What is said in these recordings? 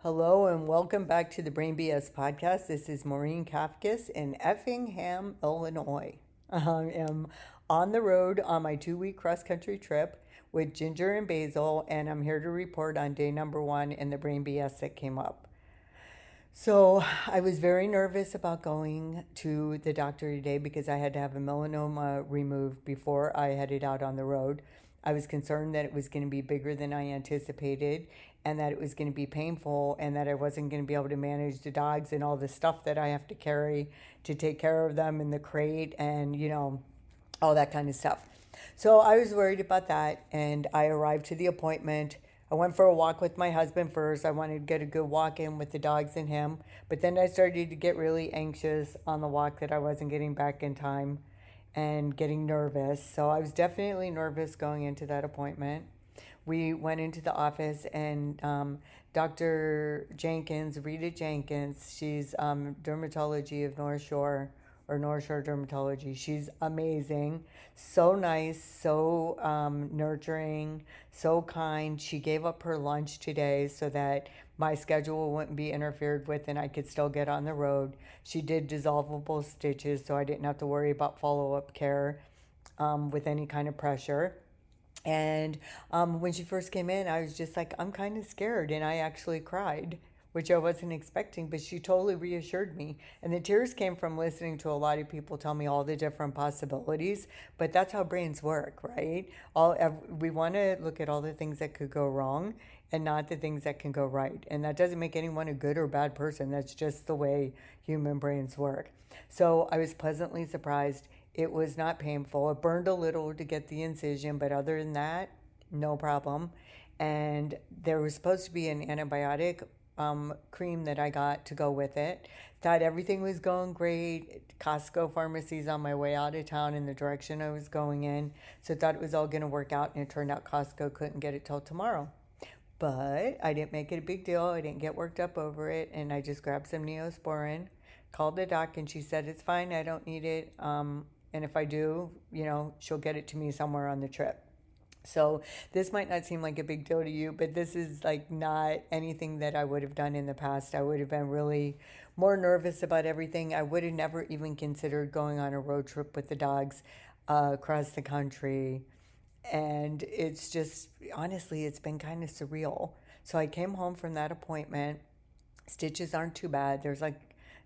Hello and welcome back to the Brain BS podcast. This is Maureen Kafkas in Effingham, Illinois. I am on the road on my 2 week cross country trip with Ginger and Basil, and I'm here to report on day number one in the Brain BS that came up. So I was very nervous about going to the doctor today because I had to have a melanoma removed before I headed out on the road. I was concerned that it was going to be bigger than I anticipated and that it was going to be painful and that I wasn't going to be able to manage the dogs and all the stuff that I have to carry to take care of them in the crate and, all that kind of stuff. So I was worried about that and I arrived to the appointment. I went for a walk with my husband first. I wanted to get a good walk in with the dogs and him. But then I started to get really anxious on the walk that I wasn't getting back in time and getting nervous. So I was definitely nervous going into that appointment. We went into the office and Dr. Jenkins, Rita Jenkins, she's dermatology of North Shore or North Shore Dermatology. She's amazing, so nice, so nurturing, so kind. She gave up her lunch today so that my schedule wouldn't be interfered with and I could still get on the road. She did dissolvable stitches so I didn't have to worry about follow-up care with any kind of pressure. And when she first came in, I was just like, I'm kind of scared. And I actually cried, which I wasn't expecting, but she totally reassured me. And the tears came from listening to a lot of people tell me all the different possibilities. But that's how brains work, right? We want to look at all the things that could go wrong and not the things that can go right. And that doesn't make anyone a good or bad person. That's just the way human brains work. So I was pleasantly surprised. It was not painful. It burned a little to get the incision, but other than that, no problem. And there was supposed to be an antibiotic cream that I got to go with it. Thought everything was going great. Costco pharmacies on my way out of town in the direction I was going in. So thought it was all going to work out, and it turned out Costco couldn't get it till tomorrow. But I didn't make it a big deal. I didn't get worked up over it, and I just grabbed some Neosporin, called the doc, and she said, it's fine, I don't need it. And if I do, she'll get it to me somewhere on the trip. So this might not seem like a big deal to you, but this is like not anything that I would have done in the past. I would have been really more nervous about everything. I would have never even considered going on a road trip with the dogs across the country. And it's just, honestly, it's been kind of surreal. So I came home from that appointment. Stitches aren't too bad. There's like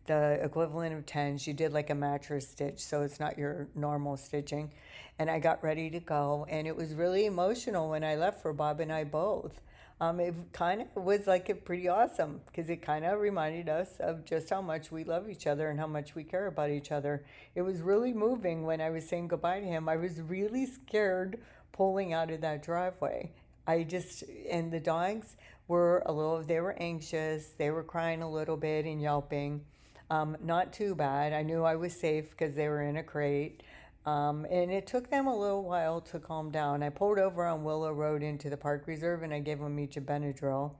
the equivalent of 10. She did like a mattress stitch, so it's not your normal stitching. And I got ready to go, and it was really emotional when I left for Bob and I both. It kind of was like it pretty awesome because it kind of reminded us of just how much we love each other and how much we care about each other. It was really moving when I was saying goodbye to him. I was really scared pulling out of that driveway. And the dogs they were anxious. They were crying a little bit and yelping. Not too bad. I knew I was safe because they were in a crate. And it took them a little while to calm down. I pulled over on Willow Road into the park reserve and I gave them each a Benadryl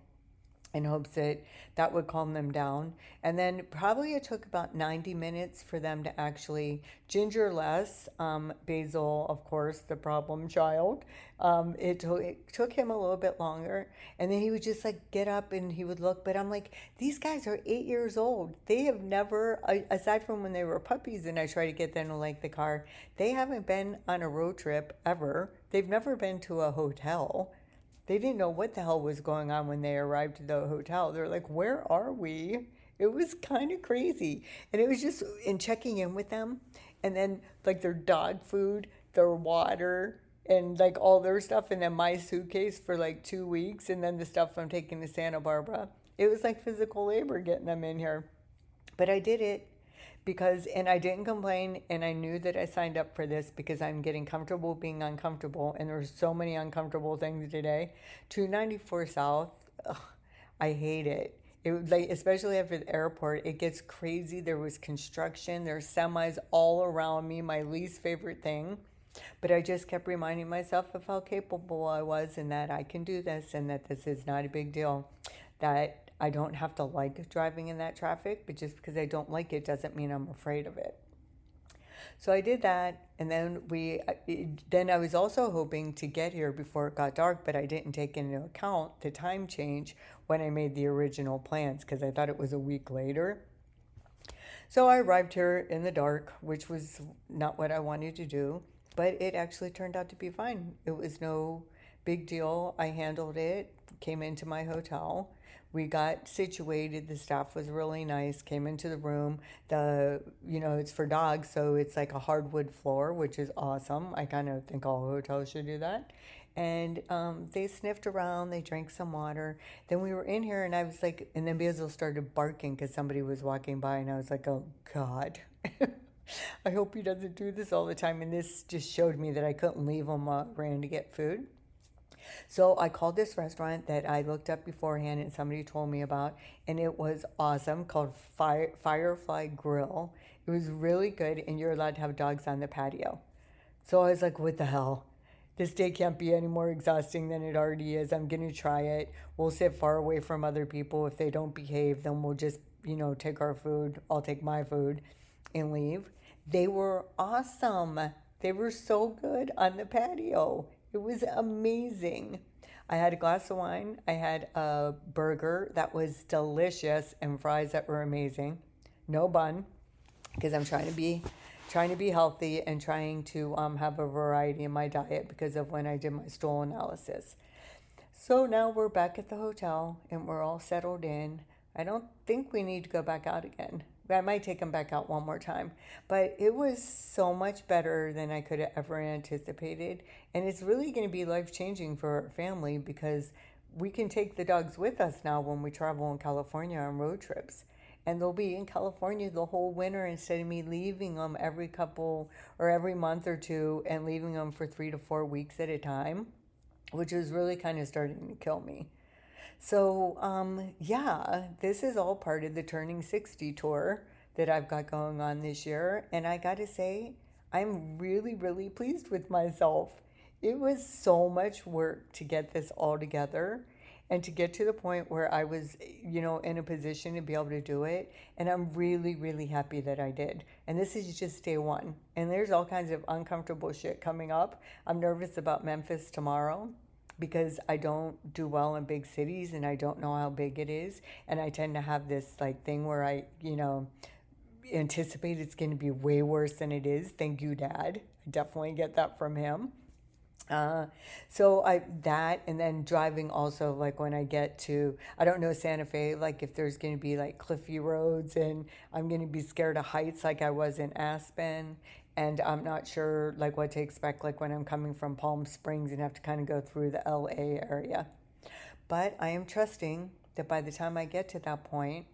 in hopes that that would calm them down. And then probably it took about 90 minutes for them to actually ginger less. Basil, of course, the problem child. It took him a little bit longer. And then he would just like get up and he would look. But I'm like, these guys are 8 years old. They have never, aside from when they were puppies and I try to get them to like the car, they haven't been on a road trip ever. They've never been to a hotel. They didn't know what the hell was going on when they arrived at the hotel. They're like, where are we? It was kind of crazy. And it was just in checking in with them and then like their dog food, their water, and like all their stuff. And then my suitcase for like 2 weeks. And then the stuff I'm taking to Santa Barbara. It was like physical labor getting them in here. But I did it and I didn't complain, and I knew that I signed up for this because I'm getting comfortable being uncomfortable, and there's so many uncomfortable things today. 294 South, ugh, I hate it. It like especially after the airport, it gets crazy. There was construction, there's semis all around me, my least favorite thing. But I just kept reminding myself of how capable I was and that I can do this and that this is not a big deal. That I don't have to like driving in that traffic, but just because I don't like it doesn't mean I'm afraid of it. So I did that, and then then I was also hoping to get here before it got dark, but I didn't take into account the time change when I made the original plans because I thought it was a week later. So I arrived here in the dark, which was not what I wanted to do, but it actually turned out to be fine. It was no big deal. I handled it, came into my hotel. We got situated. The staff was really nice. Came into the room. It's for dogs, so it's like a hardwood floor, which is awesome. I kind of think all hotels should do that. And they sniffed around. They drank some water. Then we were in here, and I was like, and then Basil started barking because somebody was walking by, and I was like, oh God. I hope he doesn't do this all the time. And this just showed me that I couldn't leave him while I ran to get food. So I called this restaurant that I looked up beforehand and somebody told me about, and it was awesome, called Firefly Grill. It was really good, and you're allowed to have dogs on the patio. So I was like, what the hell? This day can't be any more exhausting than it already is. I'm going to try it. We'll sit far away from other people. If they don't behave, then we'll just, take our food. I'll take my food and leave. They were awesome. They were so good on the patio. It was amazing. I had a glass of wine. I had a burger that was delicious and fries that were amazing. No bun because I'm trying to be healthy and trying to have a variety in my diet because of when I did my stool analysis. So now we're back at the hotel and we're all settled in. I don't think we need to go back out again. I might take them back out one more time. But it was so much better than I could have ever anticipated. And it's really going to be life-changing for our family because we can take the dogs with us now when we travel in California on road trips. And they'll be in California the whole winter instead of me leaving them every couple or every month or two and leaving them for 3 to 4 weeks at a time, which was really kind of starting to kill me. So, this is all part of the Turning 60 tour that I've got going on this year. And I got to say, I'm really, really pleased with myself. It was so much work to get this all together and to get to the point where I was, in a position to be able to do it. And I'm really, really happy that I did. And this is just day one. And there's all kinds of uncomfortable shit coming up. I'm nervous about Memphis tomorrow because I don't do well in big cities and I don't know how big it is. And I tend to have this thing where I, anticipate it's going to be way worse than it is. Thank you, Dad. I definitely get that from him. And then driving also, when I get to, I don't know Santa Fe, if there's going to be cliffy roads and I'm going to be scared of heights like I was in Aspen. And I'm not sure what to expect when I'm coming from Palm Springs and have to kind of go through the LA area. But I am trusting that by the time I get to that point,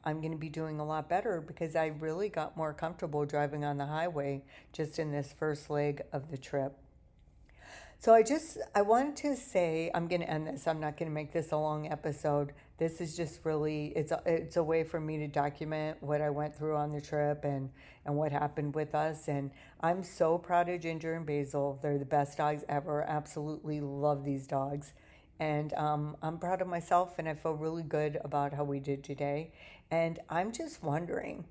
I'm going to be doing a lot better because I really got more comfortable driving on the highway just in this first leg of the trip. So I wanted to say, I'm going to end this. I'm not going to make this a long episode. This is just really, it's a way for me to document what I went through on the trip and what happened with us. And I'm so proud of Ginger and Basil. They're the best dogs ever. Absolutely love these dogs. And I'm proud of myself and I feel really good about how we did today. And I'm just wondering,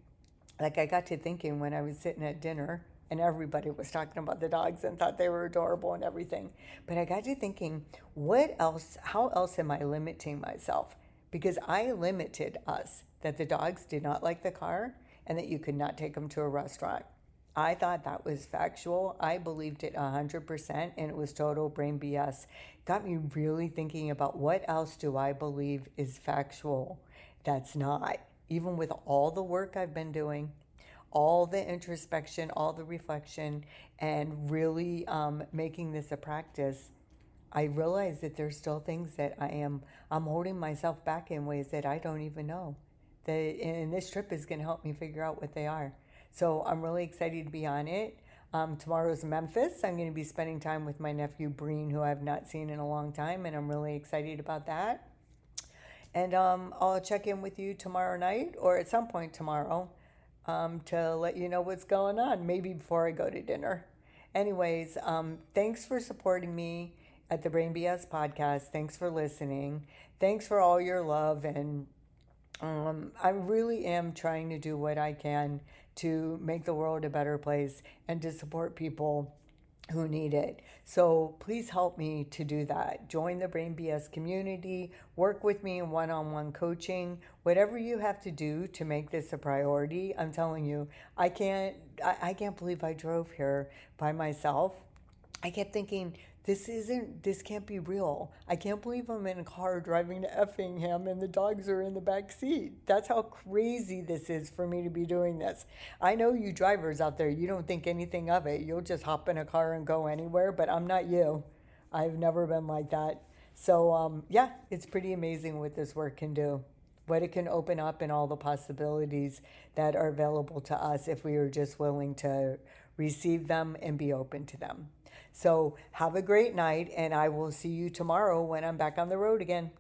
I got to thinking when I was sitting at dinner, and everybody was talking about the dogs and thought they were adorable and everything. But I got to thinking, how else am I limiting myself? Because I limited us that the dogs did not like the car and that you could not take them to a restaurant. I thought that was factual. I believed it 100% and it was total brain BS. Got me really thinking about what else do I believe is factual that's not, even with all the work I've been doing, all the introspection, all the reflection, and really making this a practice. I realize that there's still things that I'm holding myself back in ways that I don't even know. And this trip is going to help me figure out what they are. So I'm really excited to be on it. Tomorrow's Memphis. I'm going to be spending time with my nephew Breen, who I've not seen in a long time, and I'm really excited about that. And I'll check in with you tomorrow night or at some point tomorrow to let you know what's going on, maybe before I go to dinner. Anyways, thanks for supporting me at the Brain BS podcast. Thanks for listening. Thanks for all your love and I really am trying to do what I can to make the world a better place and to support people who need it. So please help me to do that. Join the Brain BS community, work with me in one-on-one coaching, whatever you have to do to make this a priority. I'm telling you, I can't believe I drove here by myself. I kept thinking, this can't be real. I can't believe I'm in a car driving to Effingham and the dogs are in the back seat. That's how crazy this is for me to be doing this. I know you drivers out there, you don't think anything of it. You'll just hop in a car and go anywhere, but I'm not you. I've never been like that. So, yeah, it's pretty amazing what this work can do, what it can open up, and all the possibilities that are available to us if we are just willing to receive them and be open to them. So have a great night, and I will see you tomorrow when I'm back on the road again.